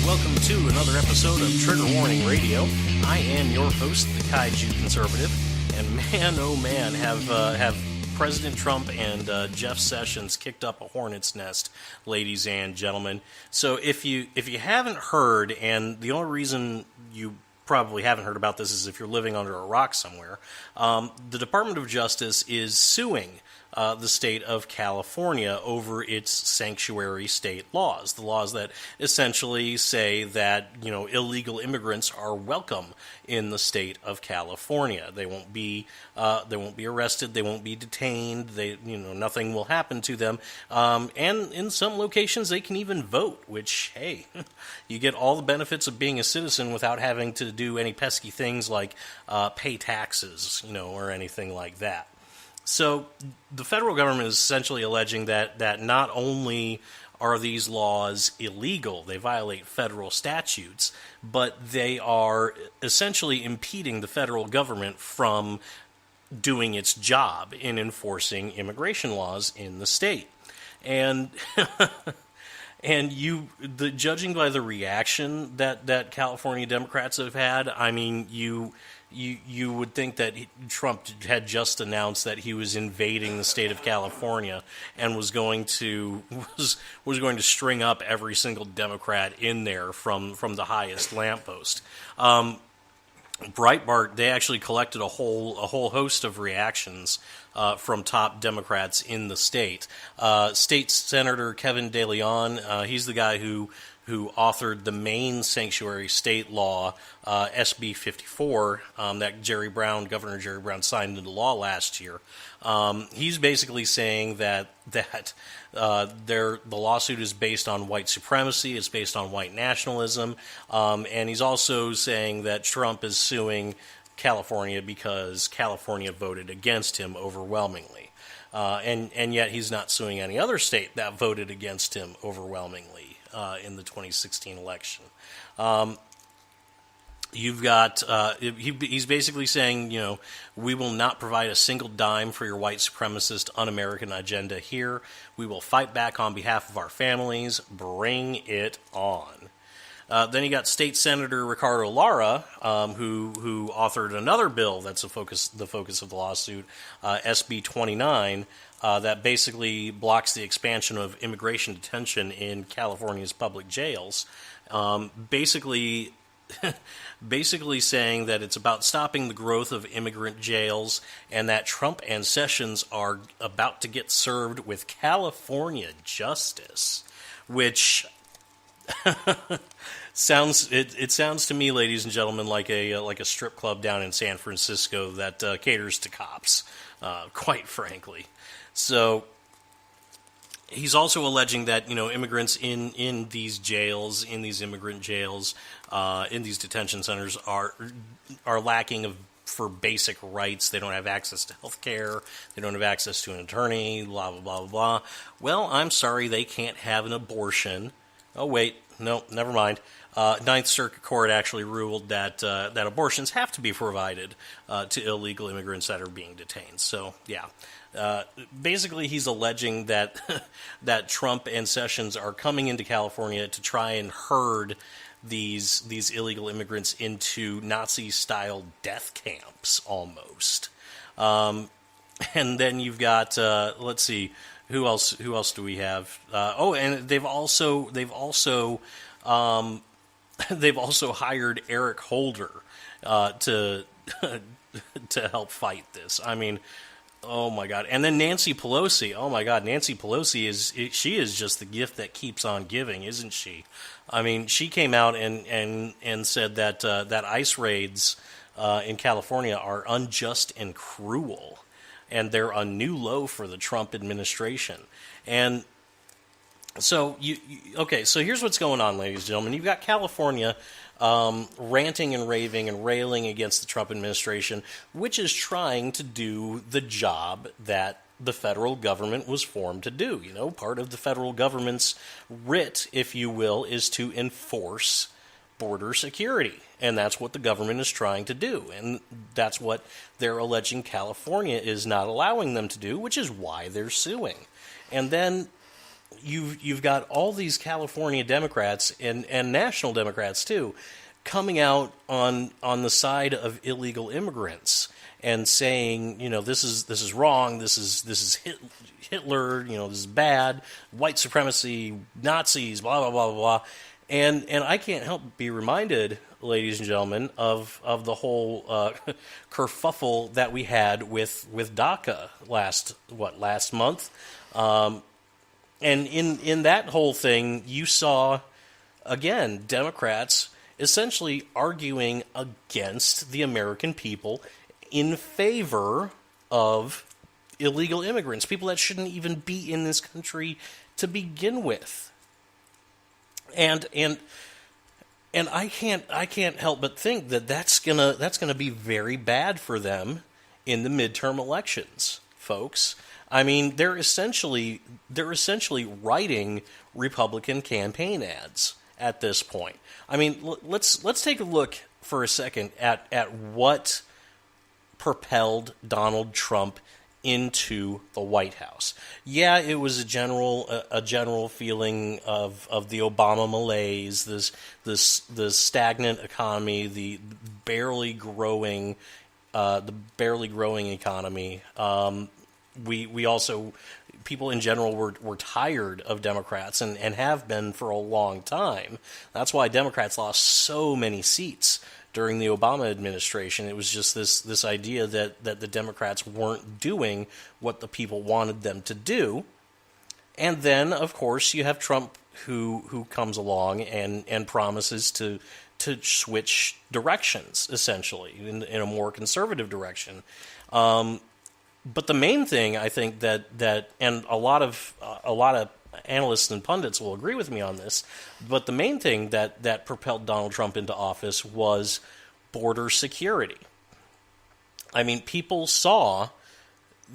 welcome to another episode of Trigger Warning Radio. I am your host, the Kaiju Conservative, and man, oh man, have President Trump and Jeff Sessions kicked up a hornet's nest, ladies and gentlemen. So if you haven't heard, and the only reason you probably haven't heard about this is if you're living under a rock somewhere, the Department of Justice is suing the state of California over its sanctuary state laws, the laws that essentially say that, you know, illegal immigrants are welcome in the state of California. They won't be arrested, they won't be detained, nothing will happen to them, and in some locations they can even vote, which, hey, you get all the benefits of being a citizen without having to do any pesky things like pay taxes, or anything like that. So the federal government is essentially alleging that not only are these laws illegal, they violate federal statutes, but they are essentially impeding the federal government from doing its job in enforcing immigration laws in the state. And judging by the reaction that California Democrats have had, I mean, you would think that Trump had just announced that he was invading the state of California and was going to string up every single Democrat in there from the highest lamppost. Breitbart, they actually collected a whole host of reactions from top Democrats in the state. State Senator Kevin De Leon, he's the guy who authored the main sanctuary state law, SB 54, that Governor Jerry Brown signed into law last year. He's basically saying that the lawsuit is based on white supremacy, it's based on white nationalism, and he's also saying that Trump is suing California because California voted against him overwhelmingly. And yet he's not suing any other state that voted against him overwhelmingly in the 2016 election. You've got, he's basically saying, we will not provide a single dime for your white supremacist, un-American agenda here. We will fight back on behalf of our families. Bring it on. Then you got State Senator Ricardo Lara, who authored another bill that's the focus of the lawsuit, SB 29, that basically blocks the expansion of immigration detention in California's public jails. Basically saying that it's about stopping the growth of immigrant jails and that Trump and Sessions are about to get served with California justice, which sounds to me, ladies and gentlemen, like a strip club down in San Francisco that caters to cops, quite frankly. So he's also alleging that immigrants in these jails, in these immigrant jails, in these detention centers are lacking for basic rights. They don't have access to health care. They don't have access to an attorney. Blah blah blah blah. Well, I'm sorry, they can't have an abortion. Oh wait, no, never mind. Ninth Circuit Court actually ruled that abortions have to be provided to illegal immigrants that are being detained. So yeah. Basically, he's alleging that that Trump and Sessions are coming into California to try and herd these illegal immigrants into Nazi-style death camps, almost. And then you've got let's see, who else do we have? And they've also hired Eric Holder to help fight this. I mean, oh my God! And then Nancy Pelosi. Oh my God, Nancy Pelosi is just the gift that keeps on giving, isn't she? I mean, she came out and said that that ICE raids in California are unjust and cruel, and they're a new low for the Trump administration. And so so here's what's going on, ladies and gentlemen. You've got California ranting and raving and railing against the Trump administration, which is trying to do the job that the federal government was formed to do. Part of the federal government's writ, if you will, is to enforce border security. And that's what the government is trying to do. And that's what they're alleging California is not allowing them to do, which is why they're suing. And then you've got all these California Democrats and national Democrats too, coming out on the side of illegal immigrants and saying, this is wrong, this is Hitler, this is bad, white supremacy, Nazis, blah blah blah blah. And I can't help but be reminded, ladies and gentlemen, of the whole kerfuffle that we had with DACA last month. And in that whole thing, you saw, again, Democrats essentially arguing against the American people in favor of illegal immigrants, people that shouldn't even be in this country to begin with. And I can't help but think that that's gonna be very bad for them in the midterm elections, folks. I mean, they're essentially writing Republican campaign ads at this point. I mean, let's take a look for a second at what propelled Donald Trump into the White House. Yeah, it was a general feeling of the Obama malaise, this stagnant economy, the barely growing economy. We also, people in general were tired of Democrats and have been for a long time. That's why Democrats lost so many seats during the Obama administration. It was just this idea that the Democrats weren't doing what the people wanted them to do. And then, of course, you have Trump who comes along and promises to switch directions, essentially, in a more conservative direction. But the main thing, I think, that and a lot of analysts and pundits will agree with me on this, but the main thing that propelled Donald Trump into office was border security. I mean, people saw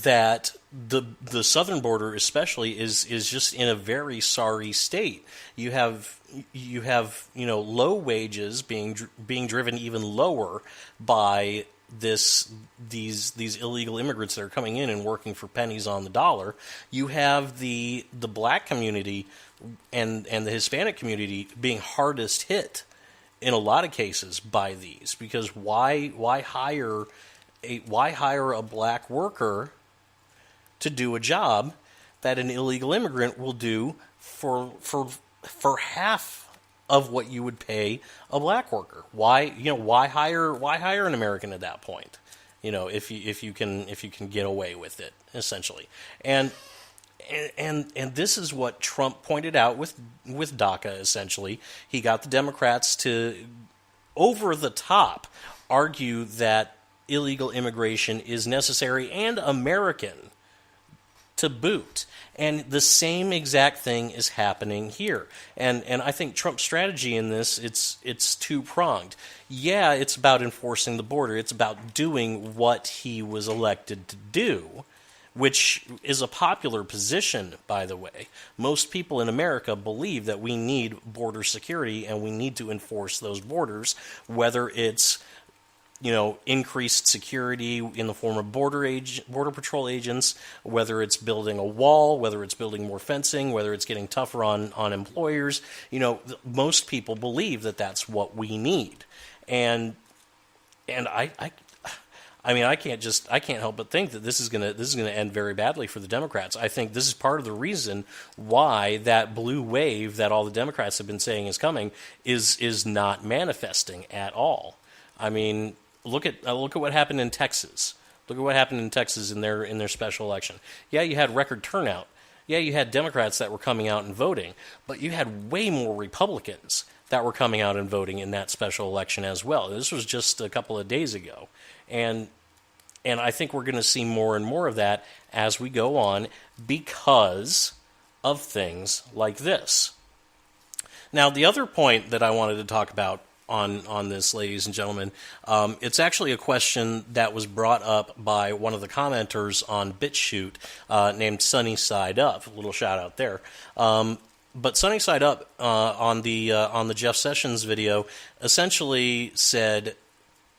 that the southern border especially is just in a very sorry state. You have low wages being driven even lower by these illegal immigrants that are coming in and working for pennies on the dollar. You have the black community and the Hispanic community being hardest hit in a lot of cases by these, because why hire a black worker to do a job that an illegal immigrant will do for half of what you would pay a black worker? Why hire an American at that point? If you can get away with it, essentially. And this is what Trump pointed out with DACA, essentially. He got the Democrats to, over the top, argue that illegal immigration is necessary and American to boot. And the same exact thing is happening here. And I think Trump's strategy in this, it's two-pronged. Yeah, it's about enforcing the border. It's about doing what he was elected to do, which is a popular position, by the way. Most people in America believe that we need border security and we need to enforce those borders, whether it's increased security in the form of border patrol agents, whether it's building a wall, whether it's building more fencing, whether it's getting tougher on employers. Most people believe that that's what we need. And I can't help but think that this is gonna end very badly for the Democrats. I think this is part of the reason why that blue wave that all the Democrats have been saying is coming is not manifesting at all. I mean, look at what happened in Texas. Look at what happened in Texas in their special election. Yeah, you had record turnout. Yeah, you had Democrats that were coming out and voting, but you had way more Republicans that were coming out and voting in that special election as well. This was just a couple of days ago. And I think we're going to see more and more of that as we go on because of things like this. Now, the other point that I wanted to talk about on this, ladies and gentlemen, it's actually a question that was brought up by one of the commenters on BitChute named Sunny Side Up. A little shout out there. But Sunny Side Up on the Jeff Sessions video essentially said,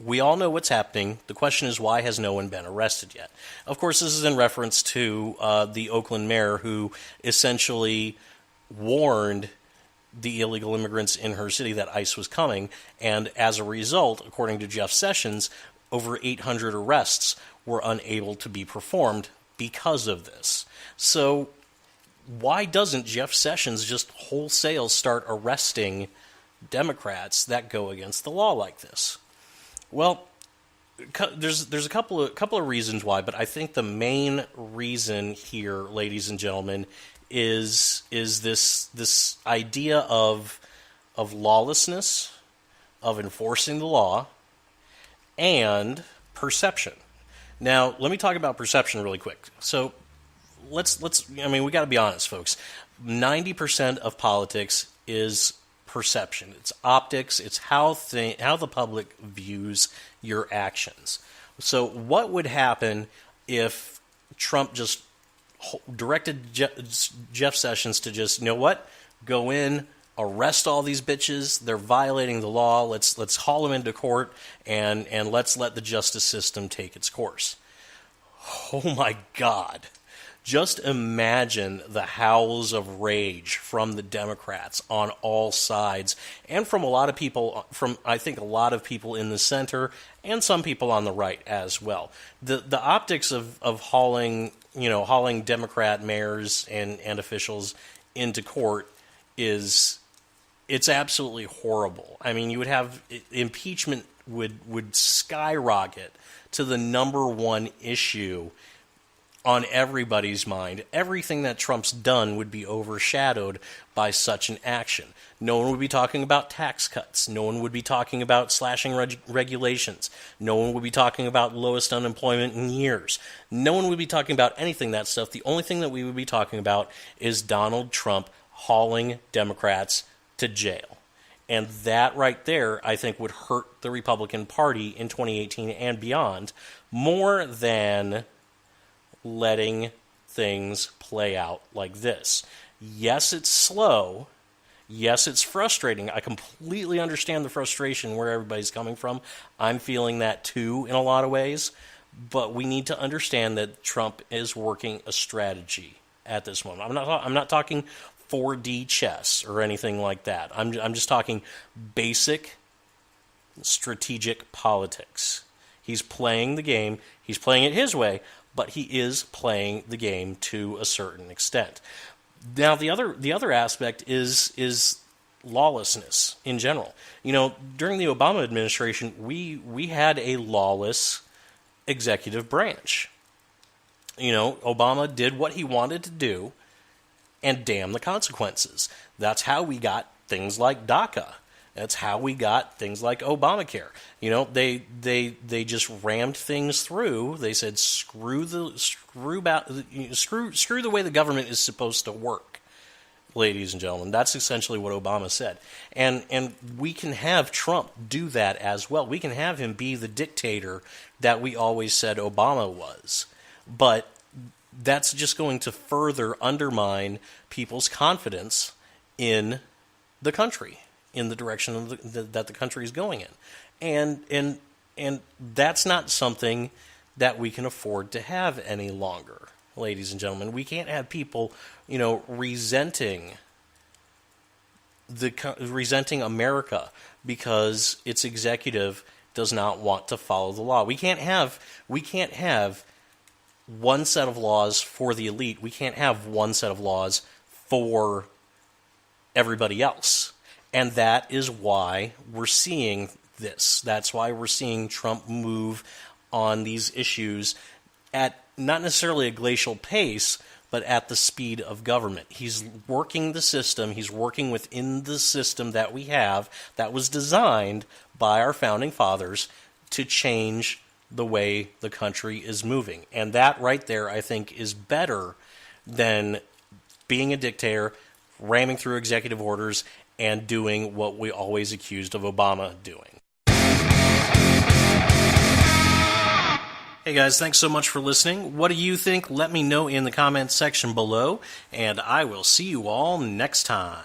we all know what's happening. The question is, why has no one been arrested yet? Of course, this is in reference to the Oakland mayor who essentially warned the illegal immigrants in her city that ICE was coming, and as a result, according to Jeff Sessions, over 800 arrests were unable to be performed because of this. So why doesn't Jeff Sessions just wholesale start arresting Democrats that go against the law like this? Well, there's a couple of reasons why, but I think the main reason here, ladies and gentlemen, is this idea of lawlessness, of enforcing the law, and perception. Now, let me talk about perception really quick. So, we got to be honest, folks. 90% of politics is perception. It's optics. It's how the public views your actions. So, what would happen if Trump just directed Jeff Sessions to just, you know what, go in, arrest all these bitches, they're violating the law, let's haul them into court, and let's let the justice system take its course. Oh my God. Just imagine the howls of rage from the Democrats on all sides, and from a lot of people, I think a lot of people in the center, and some people on the right as well. The optics of hauling Democrat mayors and officials into court it's absolutely horrible. I mean, you would have impeachment would skyrocket to the number one issue on everybody's mind. Everything that Trump's done would be overshadowed by such an action. No one would be talking about tax cuts. No one would be talking about slashing regulations. No one would be talking about lowest unemployment in years. No one would be talking about anything that stuff. The only thing that we would be talking about is Donald Trump hauling Democrats to jail. And that right there, I think, would hurt the Republican Party in 2018 and beyond more than letting things play out like this. Yes, it's slow. Yes, it's frustrating. I completely understand the frustration where everybody's coming from. I'm feeling that too in a lot of ways. But we need to understand that Trump is working a strategy at this moment. I'm not talking 4D chess or anything like that. I'm just talking basic strategic politics. He's playing the game. He's playing it his way, but he is playing the game to a certain extent. Now, the other aspect is lawlessness in general. You know, during the Obama administration, we had a lawless executive branch. You know, Obama did what he wanted to do, and damn the consequences. That's how we got things like DACA. That's how we got things like Obamacare. You know, they just rammed things through. They said screw the way the government is supposed to work, ladies and gentlemen. That's essentially what Obama said. And we can have Trump do that as well. We can have him be the dictator that we always said Obama was. But that's just going to further undermine people's confidence in the country, in the direction that the country is going in. And that's not something that we can afford to have any longer, ladies and gentlemen. We can't have people, you know, resenting America because its executive does not want to follow the law. We can't have one set of laws for the elite. We can't have one set of laws for everybody else. And that is why we're seeing this. That's why we're seeing Trump move on these issues at not necessarily a glacial pace, but at the speed of government. He's working the system. He's working within the system that we have that was designed by our founding fathers to change the way the country is moving. And that right there, I think, is better than being a dictator, ramming through executive orders, and doing what we always accused of Obama doing. Hey guys, thanks so much for listening. What do you think? Let me know in the comments section below, and I will see you all next time.